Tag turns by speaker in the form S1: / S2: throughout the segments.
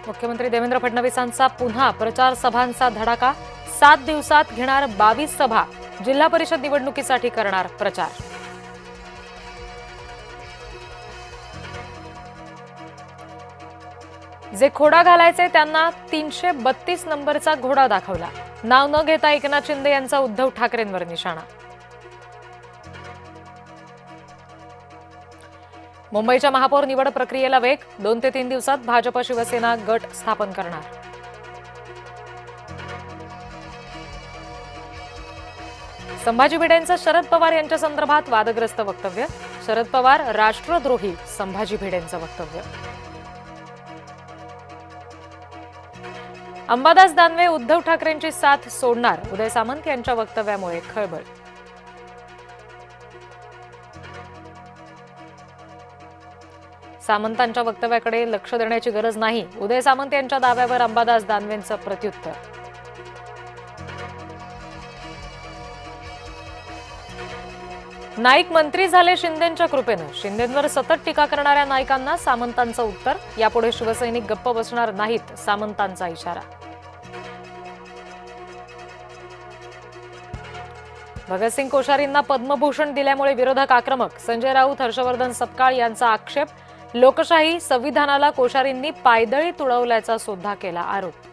S1: मुख्यमंत्री देवेंद्र फडणवीसांचा पुन्हा प्रचार सभांचा धडाका। 7 दिवसात घेणार 22 सभा। जिल्हा परिषद निवडणुकीसाठी करणार प्रचार। जे खोडा घालायचे त्यांना 332 नंबरचा घोडा दाखवला। नाव न घेता एकनाथ शिंदे यांचा उद्धव ठाकरेंवर निशाणा। मुंबईच्या महापौर निवड प्रक्रियेला वेग। 2 ते 3 दिवसात भाजप शिवसेना गट स्थापन करणार। संभाजी भिडेंचं शरद पवार यांच्या संदर्भात वादग्रस्त वक्तव्य। शरद पवार राष्ट्रद्रोही, संभाजी भिडेंचं वक्तव्य। अंबादास दानवे उद्धव ठाकरेंची साथ सोडणार। उदय सामंत यांच्या वक्तव्यामुळे खळबळ। सामंतांच्या वक्तव्याकडे लक्ष देण्याची गरज नाही। उदय सामंत यांच्या दाव्यावर अंबादास दानवेंचं प्रत्युत्तर। नाईक मंत्री झाले शिंदेंच्या कृपेनं। शिंदेंवर सतत टीका करणाऱ्या नाईकांना सामंतांचं उत्तर। यापुढे शिवसैनिक गप्प बसणार नाहीत, सामंतांचा इशारा। भगतसिंग कोश्यारींना पद्मभूषण दिल्यामुळे विरोधक आक्रमक। संजय राऊत, हर्षवर्धन सपकाळ यांचा आक्षेप। लोकशाही संविधानाला कोश्यारींनी पायदळी तुडवल्याचा सुद्धा केला आरोप।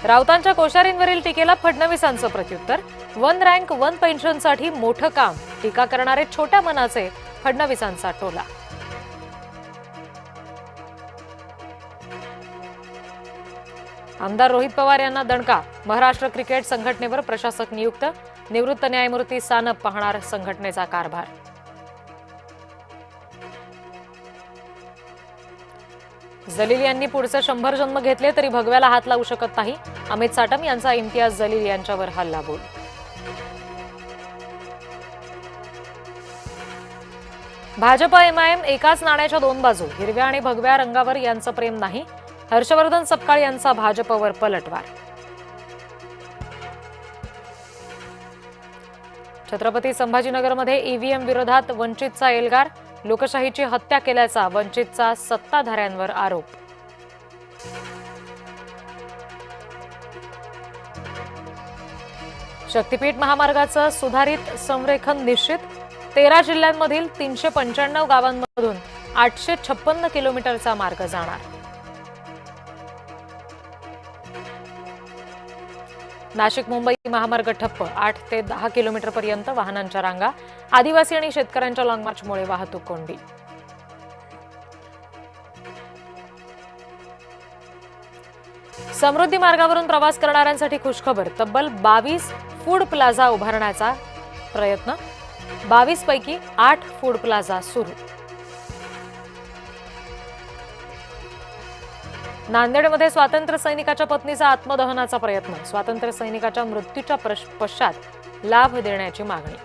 S1: राऊतांच्या कोश्यारींवरील टीकेला फडणवीसांचं प्रत्युत्तर। 1 रँक 1 पेन्शनसाठी मोठं काम। टीका करणारे छोट्या मनाचे, फडणवीसांचा टोला। आमदार रोहित पवार यांना दणका। महाराष्ट्र क्रिकेट संघटनेवर प्रशासक नियुक्त। निवृत्त न्यायमूर्ती सानप पाहणार संघटनेचा कारभार। जलील यांनी पुढचे 100 जन्म घेतले तरी भगव्याला हात लावू शकत नाही। अमित साटम यांचा इम्तियाज जलील यांच्यावर हल्लाबोल। भाजप एमआयएम एकाच नाण्याच्या 2 बाजू। हिरव्या आणि भगव्या रंगावर यांचं प्रेम नाही। हर्षवर्धन सपकाळ यांचा भाजपवर पलटवार। छत्रपती संभाजीनगरमध्ये ईव्हीएम विरोधात वंचितचा एल्गार। लोकशाहीची हत्या केल्याचा वंचितचा सत्ताधाऱ्यांवर आरोप। शक्तीपीठ महामार्गाचं सुधारित संरेखन निश्चित। 13 जिल्ह्यांमधील 395 गावांमधून 856 किलोमीटरचा मार्ग जाणार। नाशिक मुंबई महामार्ग ठप्प। 8 ते 10 किलोमीटरपर्यंत वाहनांच्या रांगा। आदिवासी आणि शेतकऱ्यांच्या लॉंग मार्चमुळे वाहतूक कोंडी। समृद्धी मार्गावरून प्रवास करणाऱ्यांसाठी खुशखबर। तब्बल 22 फूड प्लाझा उभारण्याचा प्रयत्न। 22 पैकी 8 फूड प्लाझा सुरू। नांदेडमध्ये स्वातंत्र्य सैनिकाच्या पत्नीचा आत्मदहनाचा प्रयत्न। स्वातंत्र्य सैनिकाच्या मृत्यूच्या पश्चात लाभ देण्याची मागणी।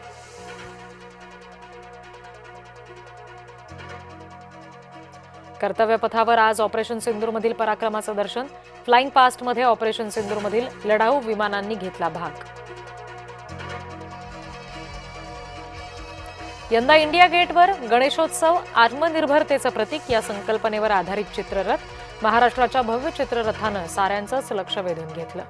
S1: कर्तव्यपथावर आज ऑपरेशन सिंदूरमधील पराक्रमाचं दर्शन। फ्लाइंग पास्टमध्ये ऑपरेशन सिंदूरमधील लढाऊ विमानांनी घेतला भाग। यंदा इंडिया गेटवर गणेशोत्सव आत्मनिर्भरतेचं प्रतीक या संकल्पनेवर आधारित चित्ररथ। महाराष्ट्राच्या भव्य चित्ररथानं साऱ्यांचंच लक्ष वेधून घेतलं।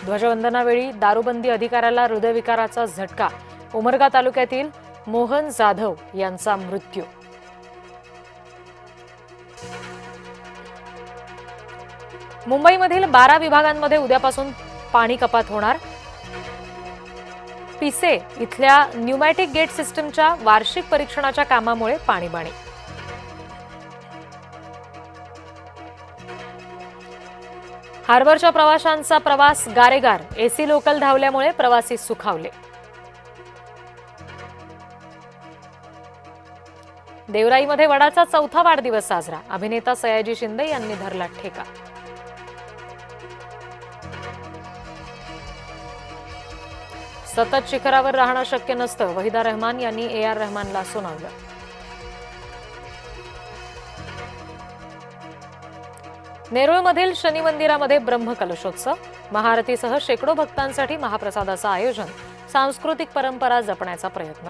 S1: ध्वजवंदनावेळी दारूबंदी अधिकाऱ्याला हृदयविकाराचा झटका। उमरगा तालुक्यातील मोहन जाधव यांचा मृत्यू। मुंबईमधील 12 विभागांमध्ये उद्यापासून पाणी कपात होणार। पिसे इथल्या न्यूमॅटिक गेट सिस्टमच्या वार्षिक परीक्षणाच्या कामामुळे पाणीबाणी। हार्बरच्या प्रवाशांचा प्रवास गारेगार। एसी लोकल धावल्यामुळे प्रवासी सुखावले। देवराईमध्ये वडाचा 4था वाढदिवस साजरा। अभिनेता सयाजी शिंदे यांनी धरला ठेका। सतत शिखरावर राहणं शक्य नसतं। वहिदा रहमान यांनी AR रहमानला सुनावलं। नेरूळमधील शनी मंदिरामध्ये ब्रह्मकलशोत्सव। महाआरतीसह शेकडो भक्तांसाठी महाप्रसादाचं आयोजन। सांस्कृतिक परंपरा जपण्याचा प्रयत्न.